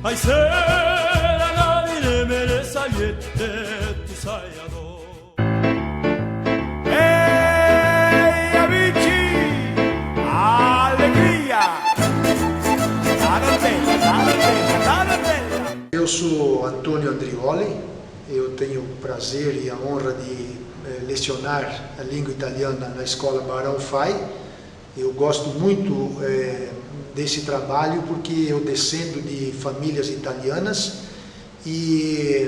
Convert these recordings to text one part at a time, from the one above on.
愛せらない眠れさえてとさやど Ei, amici! Alegria! Eu sou Antônio Andrioli, eu tenho o prazer e a honra de lecionar a língua italiana na Escola Barão Fai. Eu gosto muito desse trabalho porque eu descendo de famílias italianas e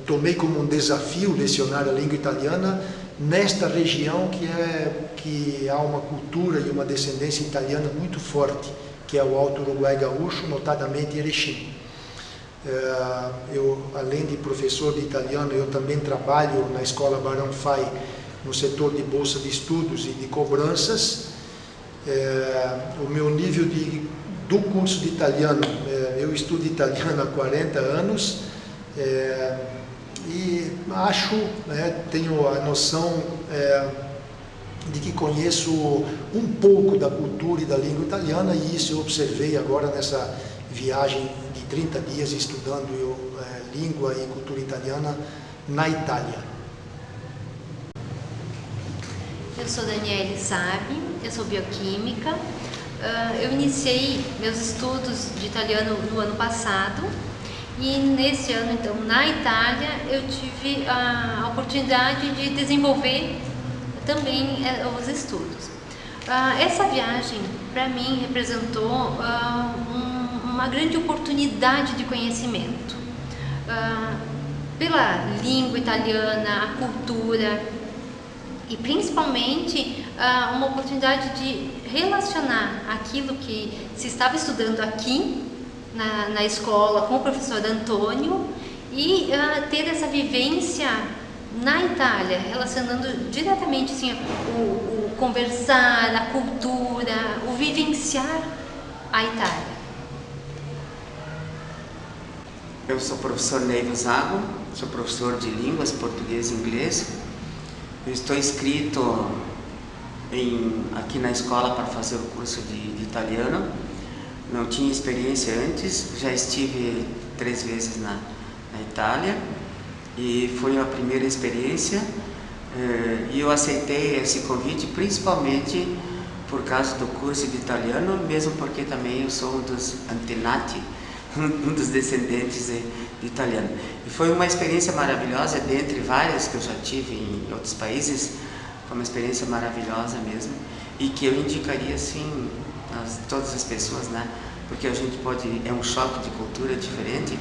tomei como um desafio lecionar a língua italiana nesta região que há uma cultura e uma descendência italiana muito forte, que é o Alto Uruguai Gaúcho, notadamente Erechim. Eu, além de professor de italiano, eu também trabalho na Escola Barão Fai no setor de bolsa de estudos e de cobranças. O meu nível do curso de italiano, eu estudo italiano há 40 anos e acho, tenho a noção de que conheço um pouco da cultura e da língua italiana, e isso eu observei agora nessa viagem de 30 dias estudando língua e cultura italiana na Itália. Eu sou Daniele Sabe, eu sou bioquímica. Eu iniciei meus estudos de italiano no ano passado e nesse ano, então, na Itália, eu tive a oportunidade de desenvolver também os estudos. Essa viagem, para mim, representou uma grande oportunidade de conhecimento pela língua italiana, a cultura e principalmente uma oportunidade de relacionar aquilo que se estava estudando aqui na escola com o professor Antônio e ter essa vivência na Itália, relacionando diretamente assim, o conversar, a cultura, o vivenciar a Itália. Eu sou o professor Neiva Zago, sou professor de línguas português e inglês. Eu estou inscrito aqui na escola para fazer o curso de italiano. Não tinha experiência antes, já estive 3 vezes na Itália e foi a primeira experiência. E eu aceitei esse convite principalmente por causa do curso de italiano, mesmo porque também eu sou um dos antenati, um dos descendentes de italiano. E foi uma experiência maravilhosa, dentre várias que eu já tive em outros países, foi uma experiência maravilhosa mesmo, e que eu indicaria assim a todas as pessoas, né? Porque a gente é um choque de cultura diferente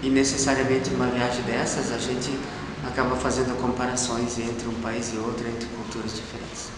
e necessariamente numa viagem dessas a gente acaba fazendo comparações entre um país e outro, entre culturas diferentes.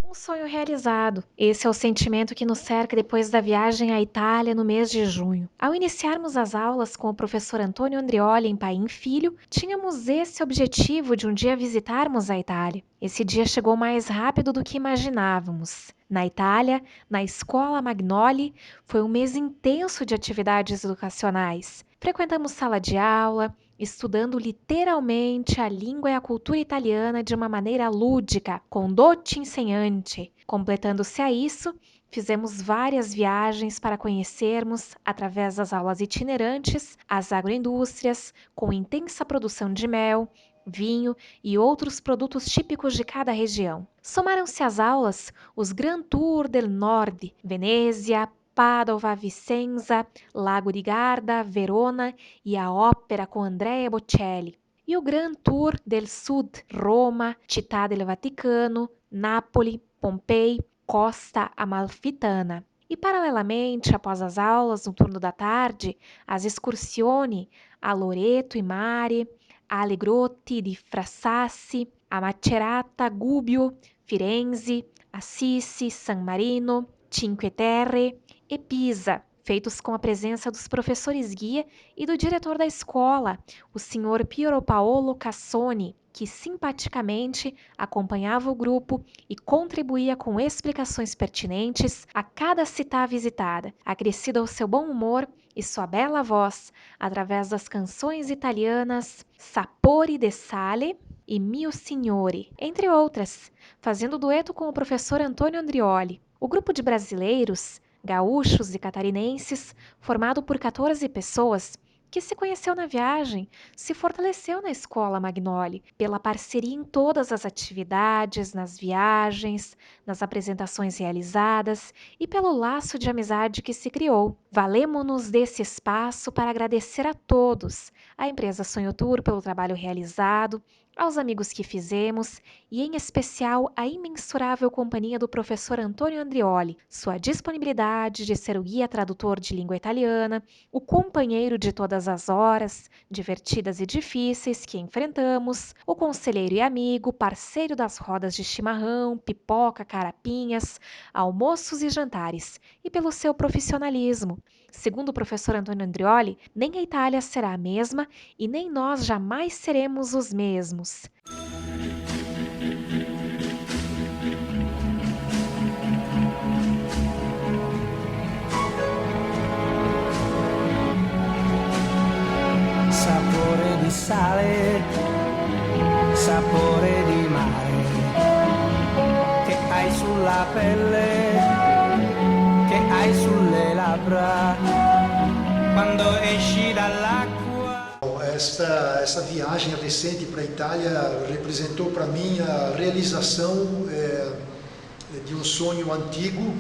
Um sonho realizado. Esse é o sentimento que nos cerca depois da viagem à Itália no mês de junho. Ao iniciarmos as aulas com o professor Antônio Andrioli em Paim Filho, tínhamos esse objetivo de um dia visitarmos a Itália. Esse dia chegou mais rápido do que imaginávamos. Na Itália, na Escola Magnoli, foi um mês intenso de atividades educacionais. Frequentamos sala de aula, estudando literalmente a língua e a cultura italiana de uma maneira lúdica, com dote insegnante. Completando-se a isso, fizemos várias viagens para conhecermos, através das aulas itinerantes, as agroindústrias, com intensa produção de mel, vinho e outros produtos típicos de cada região. Somaram-se às aulas os Grand Tour del Nord, Venezia, Padova, Vicenza, Lago di Garda, Verona e a ópera com Andrea Bocelli. E o Grand Tour del Sud, Roma, Città del Vaticano, Nápoles, Pompei, Costa Amalfitana. E paralelamente, após as aulas, no turno da tarde, as escursioni a Loreto e Mare, a Allegrotti di Frassassi, a Macerata, Gubbio, Firenze, Assisi, San Marino, Cinque Terre e Pisa, feitos com a presença dos professores guia e do diretor da escola, o senhor Piero Paolo Cassoni, que simpaticamente acompanhava o grupo e contribuía com explicações pertinentes a cada cidade visitada, acrescido ao seu bom humor e sua bela voz, através das canções italianas Sapori de Sale e Mio Signore, entre outras, fazendo dueto com o professor Antônio Andrioli. O grupo de brasileiros, gaúchos e catarinenses, formado por 14 pessoas, que se conheceu na viagem, se fortaleceu na Escola Magnoli, pela parceria em todas as atividades, nas viagens, nas apresentações realizadas e pelo laço de amizade que se criou. Valemo-nos desse espaço para agradecer a todos, à empresa Sonho Tour pelo trabalho realizado, aos amigos que fizemos e, em especial, à imensurável companhia do professor Antônio Andrioli, sua disponibilidade de ser o guia tradutor de língua italiana, o companheiro de todas as horas, divertidas e difíceis, que enfrentamos, o conselheiro e amigo, parceiro das rodas de chimarrão, pipoca, carapinhas, almoços e jantares, e pelo seu profissionalismo. Segundo o professor Antônio Andrioli, nem a Itália será a mesma e nem nós jamais seremos os mesmos. Sapore di sale, sapore di mare, che hai sulla pelle, che hai sulle labbra, quando esci dall'acqua. Essa viagem recente para a Itália representou para mim a realização de um sonho antigo.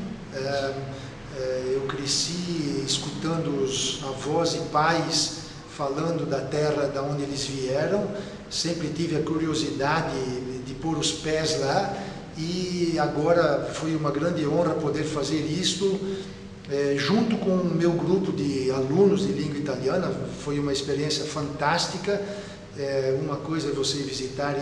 Eu cresci escutando os avós e pais falando da terra da onde eles vieram, sempre tive a curiosidade de pôr os pés lá e agora foi uma grande honra poder fazer isto junto com o meu grupo de alunos de língua italiana. Foi uma experiência fantástica. Uma coisa é você visitar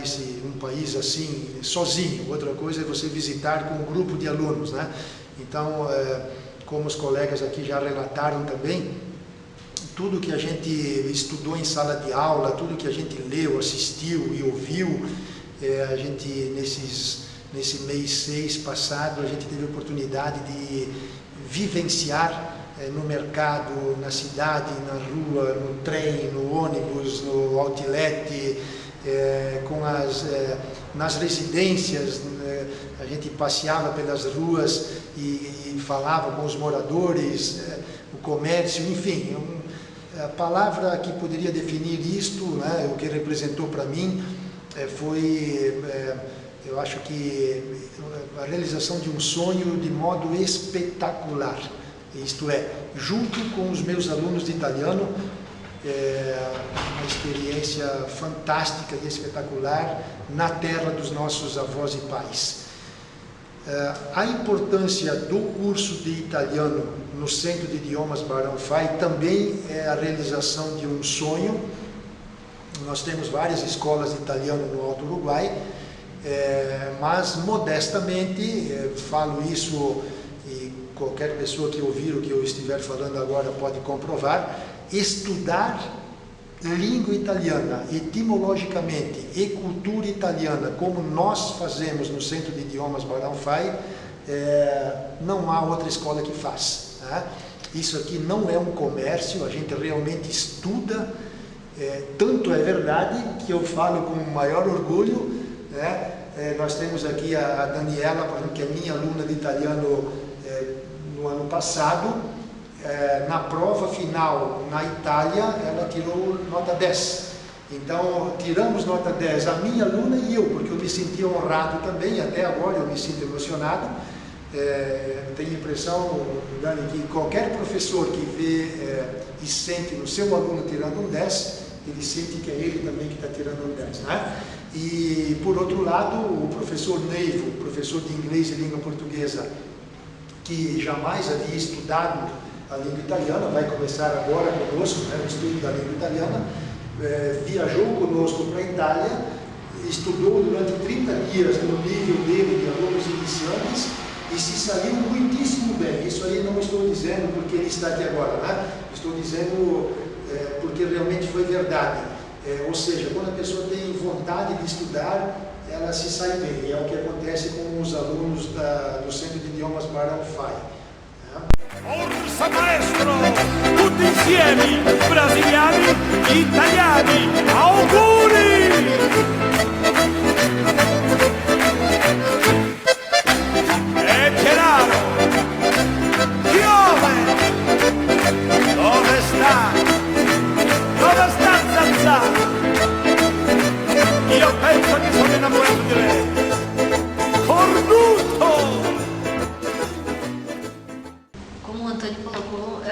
um país assim sozinho, outra coisa é você visitar com um grupo de alunos, né? Então, como os colegas aqui já relataram também, tudo que a gente estudou em sala de aula, tudo que a gente leu, assistiu e ouviu, a gente nesse mês 6 passado, a gente teve a oportunidade de vivenciar no mercado, na cidade, na rua, no trem, no ônibus, no outlet, nas residências. A gente passeava pelas ruas e falava com os moradores, o comércio, enfim. A palavra que poderia definir isto, né, o que representou para mim, foi, eu acho que a realização de um sonho de modo espetacular. Isto é, junto com os meus alunos de italiano, uma experiência fantástica e espetacular na terra dos nossos avós e pais. A importância do curso de italiano no Centro de Idiomas Barão Fai também é a realização de um sonho. Nós temos várias escolas de italiano no Alto Uruguai, mas modestamente, falo isso e qualquer pessoa que ouvir o que eu estiver falando agora pode comprovar, estudar língua italiana, etimologicamente, e cultura italiana, como nós fazemos no Centro de Idiomas Barão Fai, não há outra escola que faz. Tá? Isso aqui não é um comércio, a gente realmente estuda, tanto é verdade que eu falo com o maior orgulho, né? Nós temos aqui a Daniela, por exemplo, que é minha aluna de italiano no ano passado. Na prova final na Itália, ela tirou nota 10. Então, tiramos nota 10, a minha aluna e eu, porque eu me senti honrado também, até agora eu me sinto emocionado. Tenho a impressão, Dani, que qualquer professor que vê e sente no seu aluno tirando um 10, ele sente que é ele também que está tirando um 10, né? E, por outro lado, o professor Neivo, professor de inglês e língua portuguesa, que jamais havia estudado a língua italiana, vai começar agora conosco, né, o estudo da língua italiana, viajou conosco para a Itália, estudou durante 30 dias no nível dele de alunos iniciantes e se saiu muitíssimo bem. Isso aí não estou dizendo porque ele está aqui agora, né? Estou dizendo porque realmente foi verdade. Ou seja, quando a pessoa tem vontade de estudar, ela se sai bem. E é o que acontece com os alunos do Centro de Idiomas Barão Fai. Forza maestro, tutti insieme, brasiliani, italiani, auguri! E Gerardo,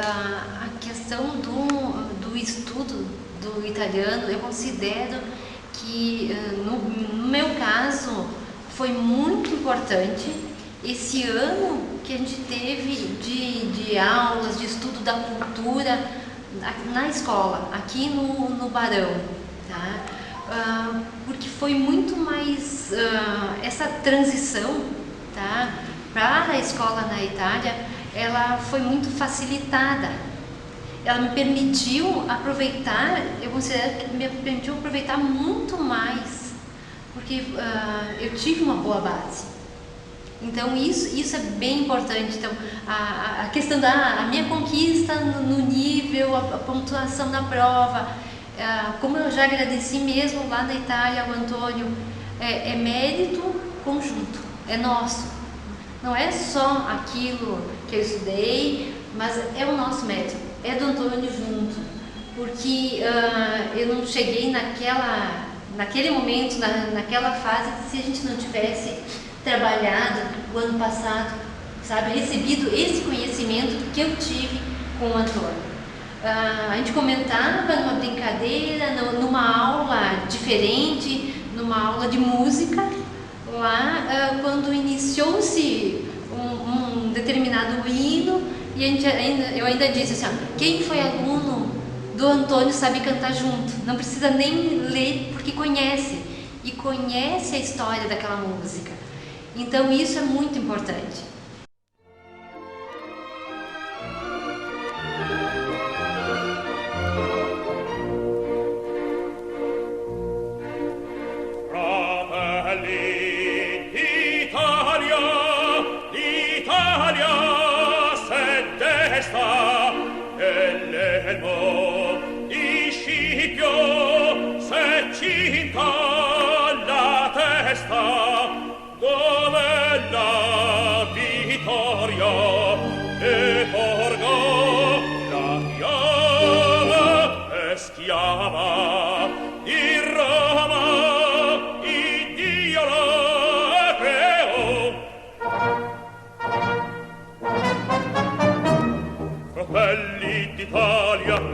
a questão do estudo do italiano, eu considero que, no meu caso, foi muito importante esse ano que a gente teve de aulas, de estudo da cultura na escola, aqui no Barão, tá? Porque foi muito mais essa transição, tá, para a escola na Itália, ela foi muito facilitada. Ela me permitiu aproveitar, eu considero que me permitiu aproveitar muito mais, porque eu tive uma boa base. Então isso é bem importante. Então a questão da minha conquista no nível, a pontuação na prova, como eu já agradeci mesmo lá na Itália ao Antônio, é mérito conjunto, é nosso. Não é só aquilo que eu estudei, mas é o nosso mérito, é do Antônio junto, porque eu não cheguei naquele momento, naquela fase, se a gente não tivesse trabalhado o ano passado, sabe, recebido esse conhecimento que eu tive com o Antônio. A gente comentava numa brincadeira, numa aula diferente, numa aula de música, lá quando iniciou-se um determinado hino, e eu ainda disse assim, quem foi aluno do Antônio sabe cantar junto, não precisa nem ler porque conhece, e conhece a história daquela música. Então isso é muito importante.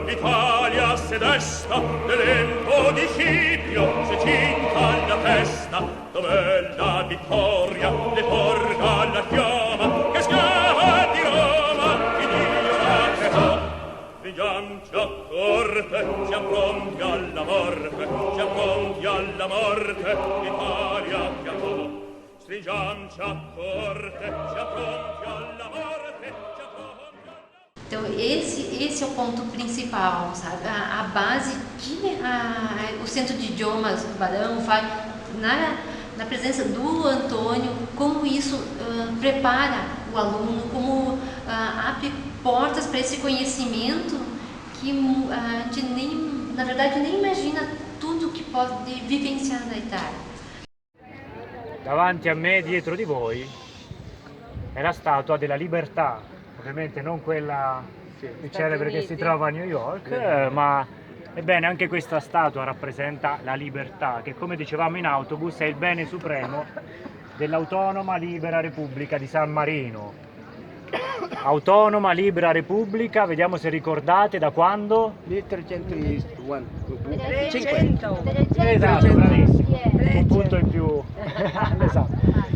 L'Italia se desta nell'elembo di Scipio, se cinta la testa, dov'è la vittoria, le porga la chioma, che schiava di Roma, che Dio la creò. Stringiamoci a corte, siamo pronti alla morte, l'Italia chiamò. Stringiamoci a corte, siamo pronti alla morte, Então esse é o ponto principal, sabe? A base que o Centro de Idiomas do Barão faz na presença do Antônio, como isso prepara o aluno, como abre portas para esse conhecimento que a gente na verdade nem imagina tudo que pode vivenciar na Itália. Davanti a me, dietro di voi, è la Statua della Libertà. Ovviamente non quella più celebre che si trova a New York, ma ebbene anche questa statua rappresenta la libertà, che come dicevamo in autobus è il bene supremo dell'autonoma libera Repubblica di San Marino. Autonoma libera Repubblica, vediamo se ricordate da quando? 1301. Esatto, bravissimo. Un punto in più. Esatto.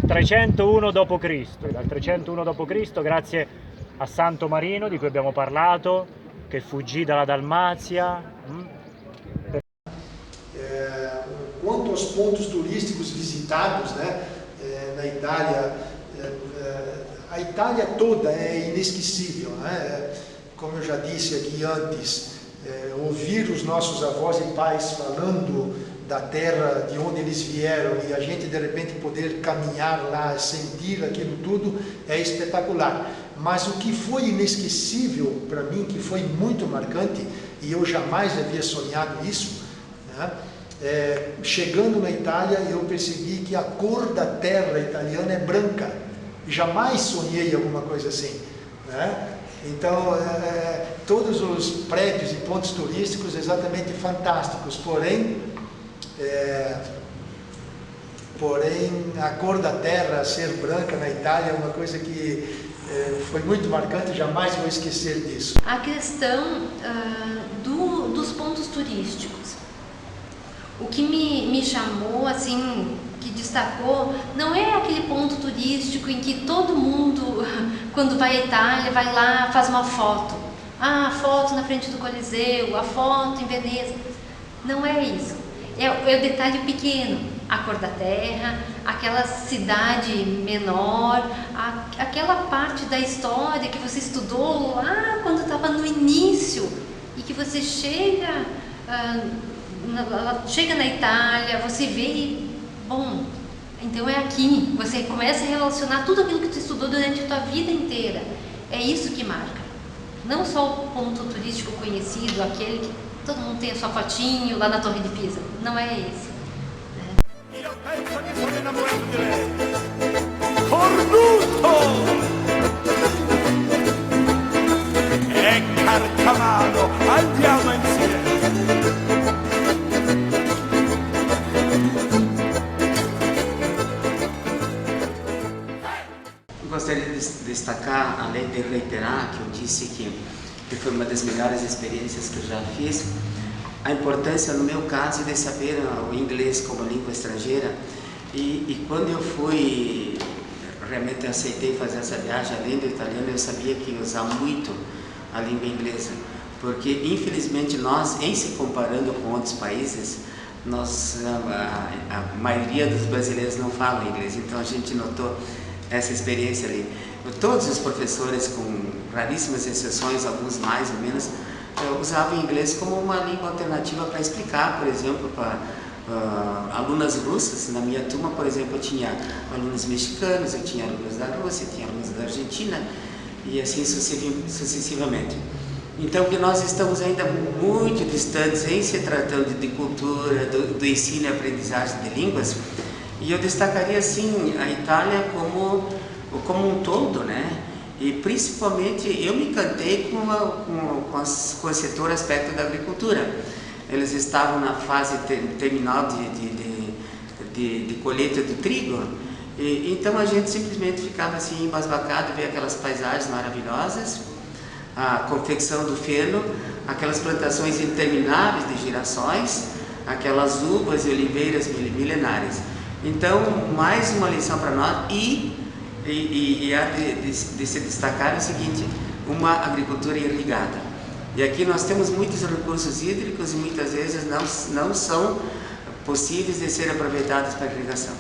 301 d.C. Dal 301 d.C. grazie a Santo Marino, di cui abbiamo parlato, che fuggì dalla Dalmazia. Quanto aos pontos turísticos visitados, né, na Itália, a Itália toda é inesquecível, né? Como eu já disse aqui antes, ouvir os nossos avós e pais falando da terra de onde eles vieram e a gente de repente poder caminhar lá, sentir aquilo tudo, é espetacular. Mas o que foi inesquecível para mim, que foi muito marcante, e eu jamais havia sonhado isso, né? Chegando na Itália eu percebi que a cor da terra italiana é branca. Jamais sonhei alguma coisa assim, né? Então, todos os prédios e pontos turísticos exatamente fantásticos, porém a cor da terra ser branca na Itália é uma coisa que foi muito marcante, jamais vou esquecer disso. A questão dos pontos turísticos. O que me chamou, assim, que destacou, não é aquele ponto turístico em que todo mundo, quando vai à Itália, vai lá, faz uma foto. Ah, a foto na frente do Coliseu, a foto em Veneza. Não é isso. É o detalhe pequeno. A cor da terra, aquela cidade menor, aquela parte da história que você estudou lá quando estava no início e que você chega na Itália, você vê e, bom, então é aqui. Você começa a relacionar tudo aquilo que você estudou durante a tua vida inteira. É isso que marca. Não só o ponto turístico conhecido, aquele que todo mundo tem a sua fotinho lá na Torre de Pisa. Não é esse. Io penso che sono innamorato di lei. Cornuto! E Carcamano, andiamo insieme. Gostaria de destacar, além de reiterar que eu disse que foi uma das melhores experiências que eu já fiz, a importância, no meu caso, de saber o inglês como língua estrangeira. E quando eu fui, realmente aceitei fazer essa viagem, além do italiano, eu sabia que ia usar muito a língua inglesa, porque infelizmente nós, em se comparando com outros países, a maioria dos brasileiros não falam inglês, então a gente notou essa experiência ali. Todos os professores, com raríssimas exceções, alguns mais ou menos, usavam o inglês como uma língua alternativa para explicar, por exemplo, para alunas russas. Na minha turma, por exemplo, eu tinha alunos mexicanos, eu tinha alunos da Rússia, tinha alunos da Argentina e assim sucessivamente. Então, que nós estamos ainda muito distantes em se tratando de cultura, do ensino e aprendizagem de línguas, e eu destacaria, assim, a Itália como um todo, né? E principalmente eu me encantei com o setor aspecto da agricultura. Eles estavam na fase terminal de colheita do trigo, então a gente simplesmente ficava assim embasbacado, ver aquelas paisagens maravilhosas, a confecção do feno, aquelas plantações intermináveis de girassóis, aquelas uvas e oliveiras milenares. Então, mais uma lição para nós e há de se destacar o seguinte: uma agricultura irrigada. E aqui nós temos muitos recursos hídricos e muitas vezes não são possíveis de ser aproveitados para irrigação.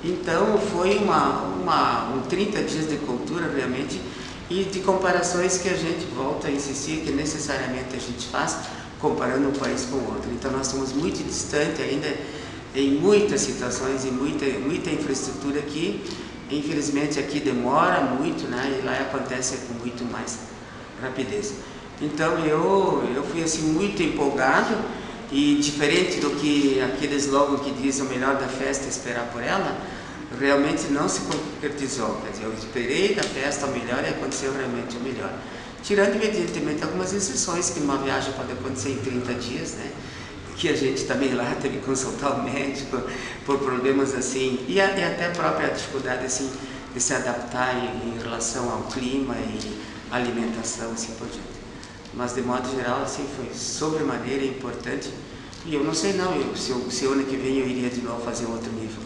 Então foi um 30 dias de cultura realmente e de comparações que a gente volta a insistir que necessariamente a gente faz comparando um país com o outro. Então nós estamos muito distantes ainda em muitas situações e muita infraestrutura que infelizmente aqui demora muito, né? E lá acontece com muito mais rapidez. Então eu fui assim muito empolgado e diferente do que aquele slogan que diz o melhor da festa é esperar por ela, realmente não se concretizou. Quer dizer, eu esperei da festa o melhor e aconteceu realmente o melhor. Tirando evidentemente algumas exceções que numa viagem pode acontecer em 30 dias, né? Que a gente também lá teve que consultar o médico por problemas assim, e até a própria dificuldade assim, de se adaptar em relação ao clima e alimentação, assim por diante. Mas de modo geral, assim, foi sobremaneira importante, e eu não sei não, se o ano que vem eu iria de novo fazer outro nível,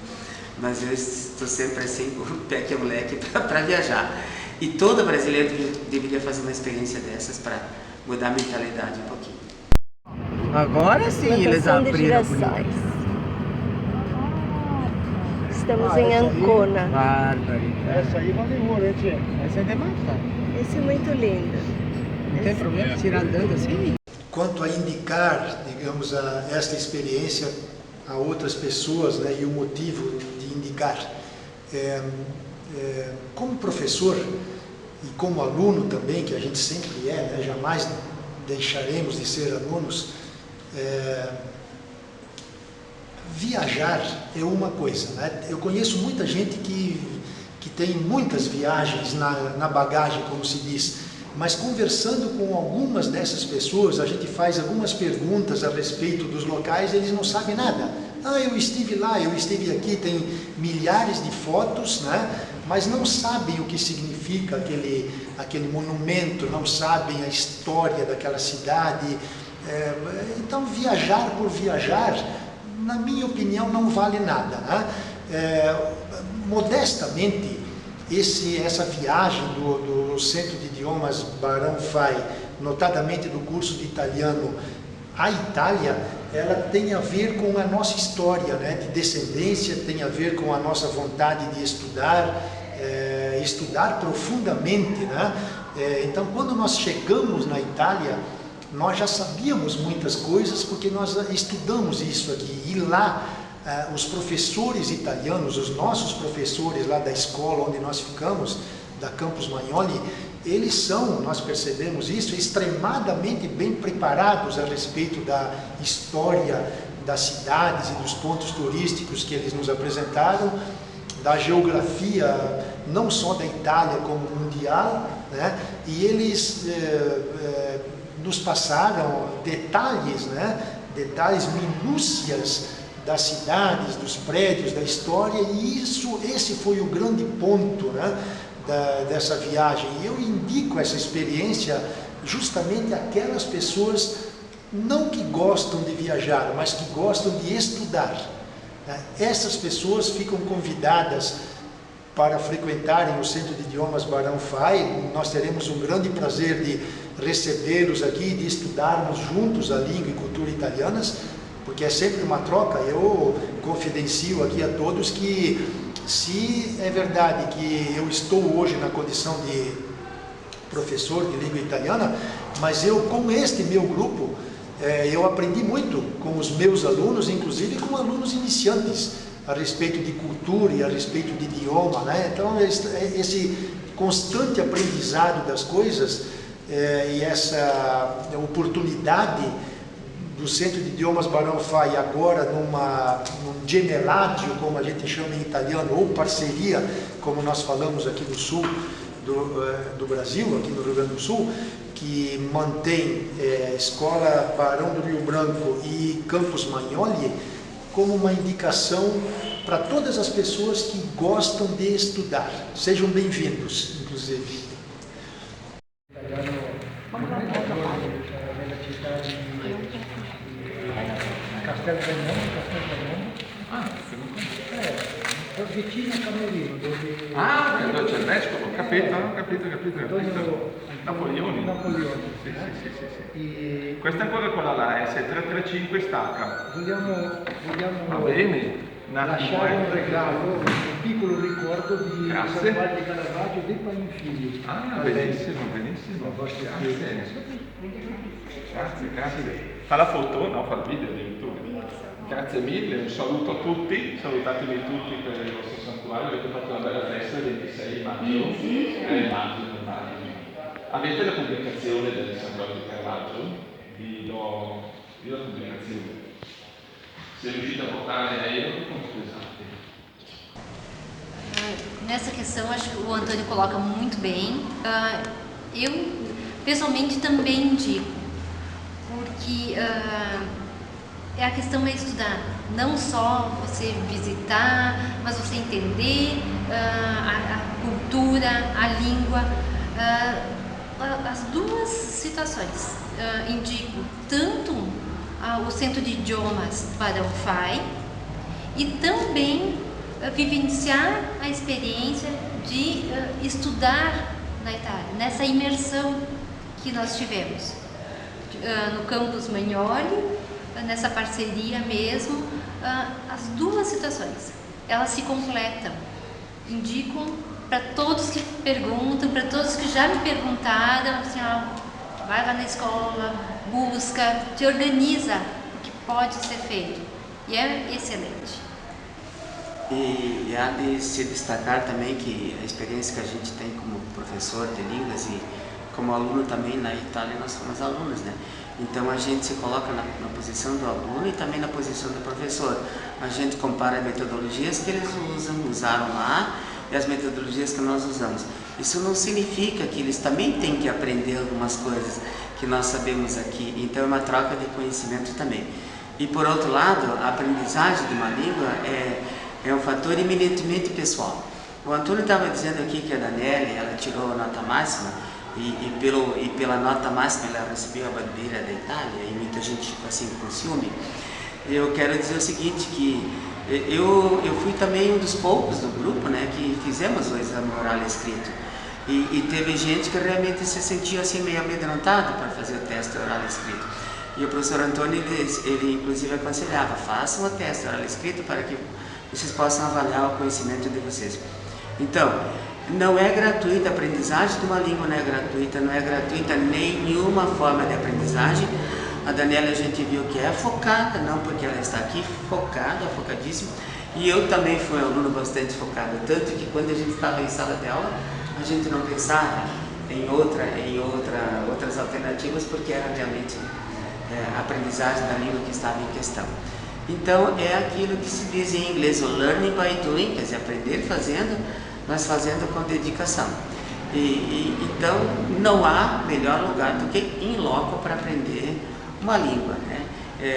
mas eu estou sempre assim com o pé que é moleque para viajar. E todo brasileiro deveria fazer uma experiência dessas para mudar a mentalidade um pouquinho. Agora sim, eles abriram. Estamos em Ancona. Bárbaro. Essa aí vale ouro, hein, tia? Essa é de matar. Esse é muito lindo. Não tem problema tirar andando assim? Quanto a indicar, digamos, esta experiência a outras pessoas, né, e o motivo de indicar, como professor e como aluno também, que a gente sempre é, né, jamais deixaremos de ser alunos, viajar é uma coisa, né? Eu conheço muita gente que tem muitas viagens na bagagem, como se diz, mas conversando com algumas dessas pessoas, a gente faz algumas perguntas a respeito dos locais, eles não sabem nada. Ah, eu estive lá, eu estive aqui, tem milhares de fotos, né? mas não sabem o que significa aquele monumento, não sabem a história daquela cidade. Então, viajar por viajar, na minha opinião, não vale nada, né? Modestamente, essa viagem do Centro de Idiomas Barão Fai, notadamente do curso de italiano à Itália, ela tem a ver com a nossa história, né, de descendência, tem a ver com a nossa vontade de estudar, estudar profundamente, né? Então, quando nós chegamos na Itália, nós já sabíamos muitas coisas porque nós estudamos isso aqui, e lá os professores italianos, os nossos professores lá da escola onde nós ficamos, da Campus Magnoli, eles são, nós percebemos isso, extremadamente bem preparados a respeito da história das cidades e dos pontos turísticos que eles nos apresentaram, da geografia, não só da Itália como mundial, né? E eles nos passaram detalhes, né? Detalhes, minúcias das cidades, dos prédios, da história, e esse foi o grande ponto, né, dessa viagem. E eu indico essa experiência justamente àquelas pessoas, não que gostam de viajar, mas que gostam de estudar, né? Essas pessoas ficam convidadas para frequentarem o Centro de Idiomas Barão Fai. Nós teremos um grande prazer de recebê-los aqui, de estudarmos juntos a língua e cultura italianas, porque é sempre uma troca. Eu confidencio aqui a todos que, se é verdade que eu estou hoje na condição de professor de língua italiana, mas eu, com este meu grupo, eu aprendi muito com os meus alunos, inclusive com alunos iniciantes, a respeito de cultura e a respeito de idioma, né? Então, esse constante aprendizado das coisas e essa oportunidade do Centro de Idiomas Barão Fai, agora num gemelaggio, como a gente chama em italiano, ou parceria, como nós falamos aqui no sul do Brasil, aqui no Rio Grande do Sul, que mantém Escola Barão do Rio Branco e Campus Magnoli como uma indicação para todas as pessoas que gostam de estudar. Sejam bem-vindos, inclusive. Vicino Camerino, dove... dove c'è il vescovo, capito. Napoleone. Sì. Questa è ancora quella là, se 335 stacca. Vogliamo Va bene. lasciare un regalo, un piccolo ricordo di Salvatore Caravaggio dei Painfili. Benissimo. Grazie. Fa la foto? No, fa il video addirittura. Grazie mille, un saluto a tutti, salutatemi tutti per il vostro santuario, avete fatto una bella festa il 26 maggio. Avete la pubblicazione del santuario di Caravaggio? Vi do la pubblicazione. Se riuscite a portare lei, scusate. Nessa questão, acho que o Antônio coloca muito bem. Eu, pessoalmente, também indico, porque a questão é estudar, não só você visitar, mas você entender a cultura, a língua, as duas situações. Indico tanto o Centro de Idiomas Barão Fai e também vivenciar a experiência de estudar na Itália, nessa imersão que nós tivemos no Campus Magnoli, nessa parceria mesmo. As duas situações, elas se completam. Indico para todos que perguntam, para todos que já me perguntaram, assim, vai lá na escola, busca, te organiza o que pode ser feito. E é excelente. E há de se destacar também que a experiência que a gente tem como professor de línguas e como aluno também na Itália, nós somos alunos, né? Então a gente se coloca na posição do aluno e também na posição do professor. A gente compara metodologias que eles usaram lá e as metodologias que nós usamos. Isso não significa que eles também têm que aprender algumas coisas que nós sabemos aqui. Então é uma troca de conhecimento também. E por outro lado, a aprendizagem de uma língua é um fator eminentemente pessoal. O Antônio estava dizendo aqui que a Daniela, ela tirou a nota máxima e pela nota máxima ela recebeu a bandeira da Itália e muita gente ficou assim com ciúme. Eu quero dizer o seguinte, que eu fui também um dos poucos do grupo, né, que fizemos o exame oral e escrito. E teve gente que realmente se sentia assim meio amedrontado para fazer o teste oral e escrito. E o professor Antônio, ele inclusive aconselhava, façam o teste oral e escrito para que vocês possam avaliar o conhecimento de vocês. Então, não é gratuita a aprendizagem de uma língua, não é gratuita nenhuma forma de aprendizagem. A Daniela a gente viu que é focada, não porque ela está aqui, focadíssima. E eu também fui um aluno bastante focado, tanto que quando a gente estava em sala de aula, a gente não pensava em outras alternativas, porque era realmente a aprendizagem da língua que estava em questão. Então, é aquilo que se diz em inglês, o learning by doing, quer dizer, aprender fazendo, mas fazendo com dedicação. Então, não há melhor lugar do que in loco para aprender uma língua, né?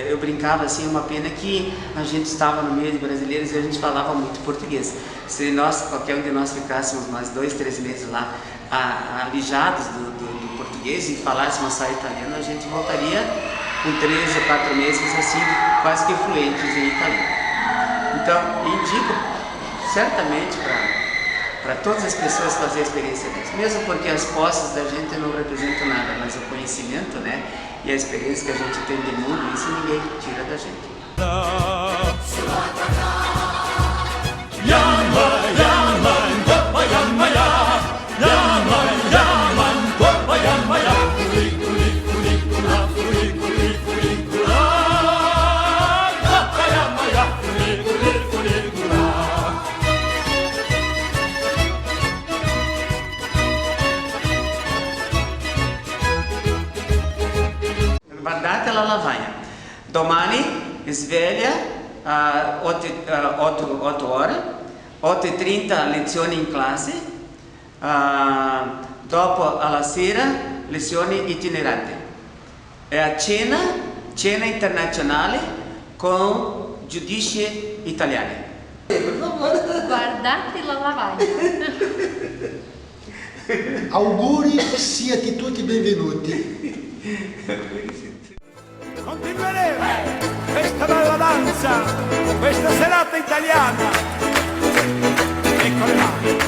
Eu brincava assim, uma pena que a gente estava no meio de brasileiros e a gente falava muito português. Se qualquer um de nós ficássemos mais 2, 3 meses lá, alijados do português e falássemos só italiano, a gente voltaria com 3 ou 4 meses assim, quase que fluentes em italiano. Então, indico certamente para todas as pessoas fazer a experiência dessa, mesmo porque as posses da gente não representam nada, mas o conhecimento, né, e a experiência que a gente tem de mundo, isso ninguém tira da gente. Guardate la lavagna. Domani sveglia a 8 ore, 8:30 lezioni in classe, dopo alla sera lezioni itineranti. E a cena internazionale con giudici italiani. Per favore. Guardate la lavagna. Auguri, siate tutti benvenuti. Continueremo questa bella danza, questa serata italiana. Ecco le mani.